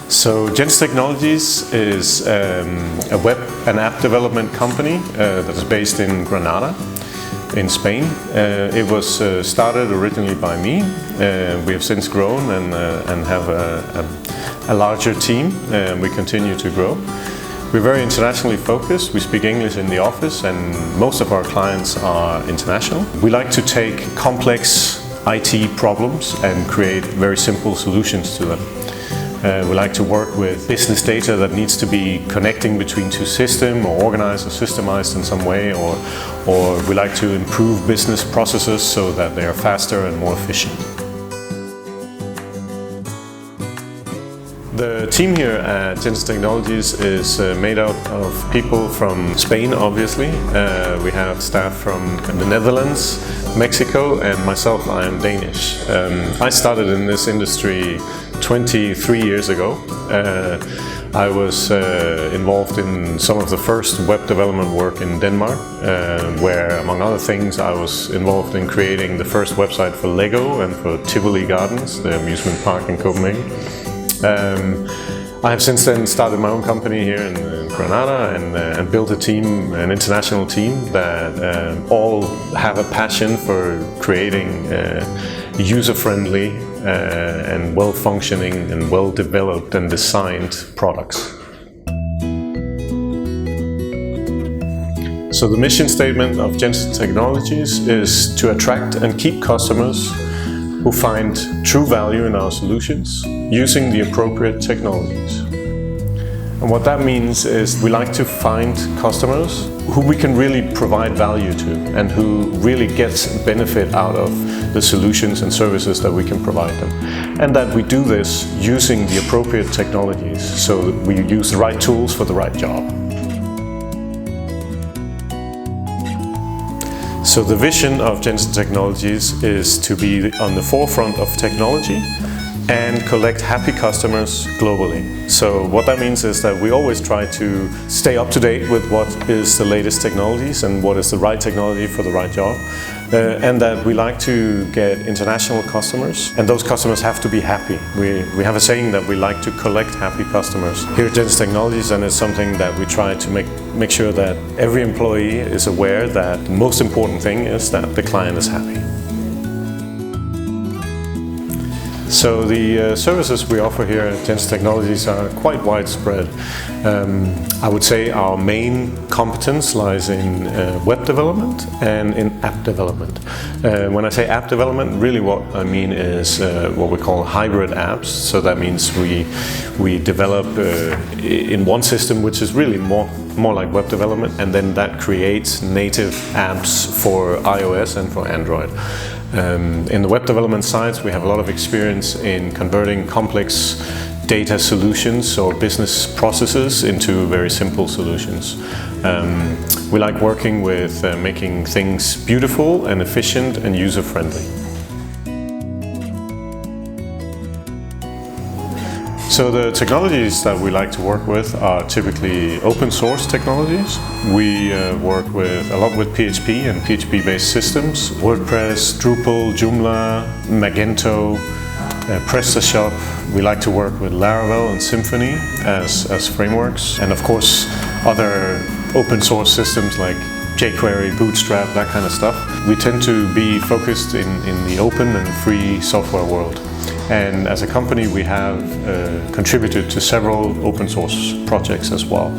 So Jensen Technologies is a web and app development company that is based in Granada, in Spain. It was started originally by me. We have since grown and have a larger team. We continue to grow. We're very internationally focused. We speak English in the office and most of our clients are international. We like to take complex IT problems and create very simple solutions to them. We like to work with business data that needs to be connecting between two systems or organized or systemized in some way, or we like to improve business processes so that they are faster and more efficient. The team here at Jensen Technologies is made out of people from Spain, obviously. We have staff from the Netherlands, Mexico, and myself, I am Danish. I started in this industry 23 years ago. I was involved in some of the first web development work in Denmark, where, among other things, I was involved in creating the first website for Lego and for Tivoli Gardens, the amusement park in Copenhagen. I have since then started my own company here in Granada and built a team, an international team that all have a passion for creating user-friendly and well-functioning and well-developed and designed products. So the mission statement of Jensen Technologies is to attract and keep customers who find true value in our solutions using the appropriate technologies. And what that means is we like to find customers who we can really provide value to and who really gets benefit out of the solutions and services that we can provide them. And that we do this using the appropriate technologies, so that we use the right tools for the right job. So the vision of Jensen Technologies is to be on the forefront of technology and collect happy customers globally. So what that means is that we always try to stay up to date with what is the latest technologies and what is the right technology for the right job. And that we like to get international customers, and those customers have to be happy. We have a saying that we like to collect happy customers here at Jensen Technologies, and it's something that we try to make sure that every employee is aware that the most important thing is that the client is happy. So the services we offer here at Jensen Technologies are quite widespread. I would say our main competence lies in web development and in app development. When I say app development, really what I mean is what we call hybrid apps. So that means we develop in one system, which is really more like web development, and then that creates native apps for iOS and for Android. In the web development sides, we have a lot of experience in converting complex data solutions or business processes into very simple solutions. We like working with making things beautiful and efficient and user-friendly. So the technologies that we like to work with are typically open source technologies. We work a lot with PHP and PHP-based systems, WordPress, Drupal, Joomla, Magento, PrestaShop. We like to work with Laravel and Symfony as frameworks, and of course other open source systems like jQuery, Bootstrap, that kind of stuff. We tend to be focused in the open and free software world. And as a company, we have contributed to several open source projects as well.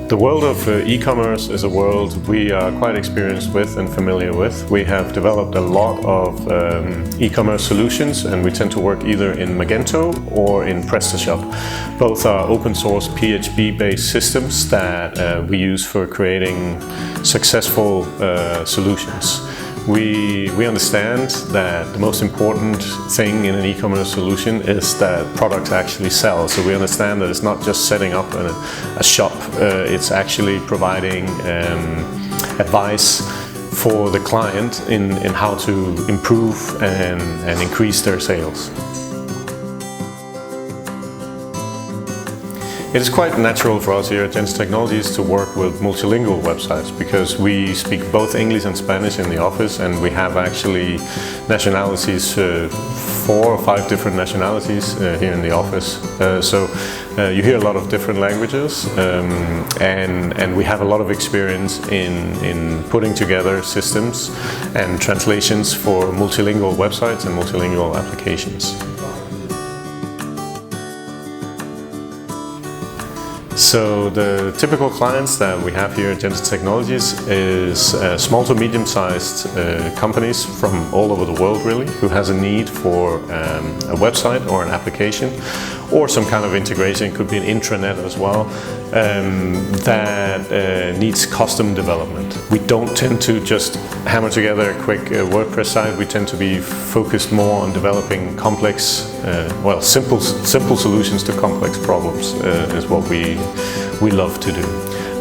The world of e-commerce is a world we are quite experienced with and familiar with. We have developed a lot of e-commerce solutions, and we tend to work either in Magento or in PrestaShop. Both are open source PHP-based systems that we use for creating successful solutions. We understand that the most important thing in an e-commerce solution is that products actually sell. So we understand that it's not just setting up a shop, it's actually providing advice for the client in how to improve and increase their sales. It is quite natural for us here at Jensen Technologies to work with multilingual websites because we speak both English and Spanish in the office, and we have actually nationalities, 4 or 5 different nationalities here in the office. So you hear a lot of different languages, and we have a lot of experience in putting together systems and translations for multilingual websites and multilingual applications. So the typical clients that we have here at Jensen Technologies is small to medium-sized companies from all over the world, really, who has a need for a website or an application or some kind of integration. It could be an intranet as well, that needs custom development. We don't tend to just hammer together a quick WordPress site. We tend to be focused more on developing complex, simple solutions to complex problems is what we love to do.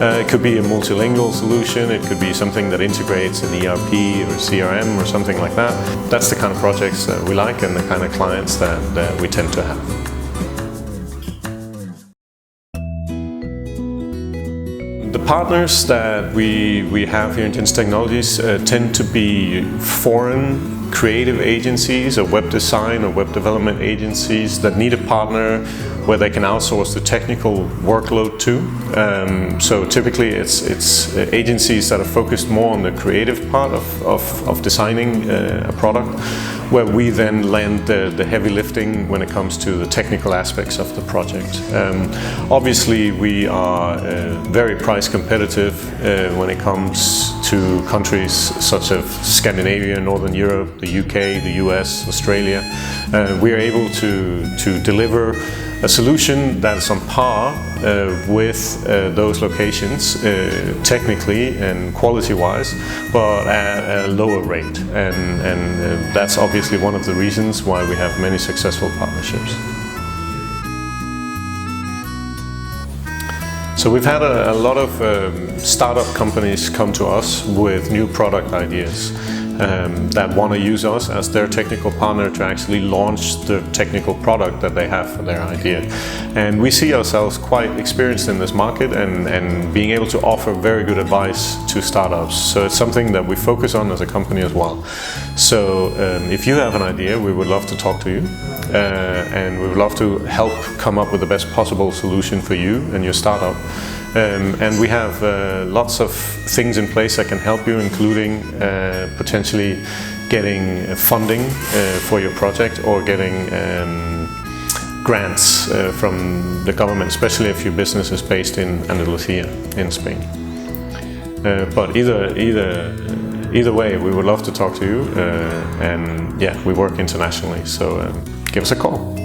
It could be a multilingual solution, it could be something that integrates an ERP or CRM or something like that. That's the kind of projects that we like and the kind of clients that we tend to have. The partners that we have here in Jensen Technologies tend to be foreign creative agencies or web design or web development agencies that need a partner where they can outsource the technical workload to. So typically it's agencies that are focused more on the creative part of designing a product, where we then land the heavy lifting when it comes to the technical aspects of the project. Obviously we are very price competitive when it comes to countries such as Scandinavia, Northern Europe, the UK, the US, Australia. We are able to deliver a solution that is on par with those locations technically and quality-wise, but at a lower rate. And that's obviously one of the reasons why we have many successful partnerships. So we've had a lot of startup companies come to us with new product ideas that want to use us as their technical partner to actually launch the technical product that they have for their idea. And we see ourselves quite experienced in this market and being able to offer very good advice to startups. So it's something that we focus on as a company as well. So if you have an idea, we would love to talk to you. And we would love to help come up with the best possible solution for you and your startup. And we have lots of things in place that can help you, including potentially getting funding for your project or getting grants from the government, especially if your business is based in Andalusia in Spain. But either way, we would love to talk to you, and yeah, we work internationally, so give us a call.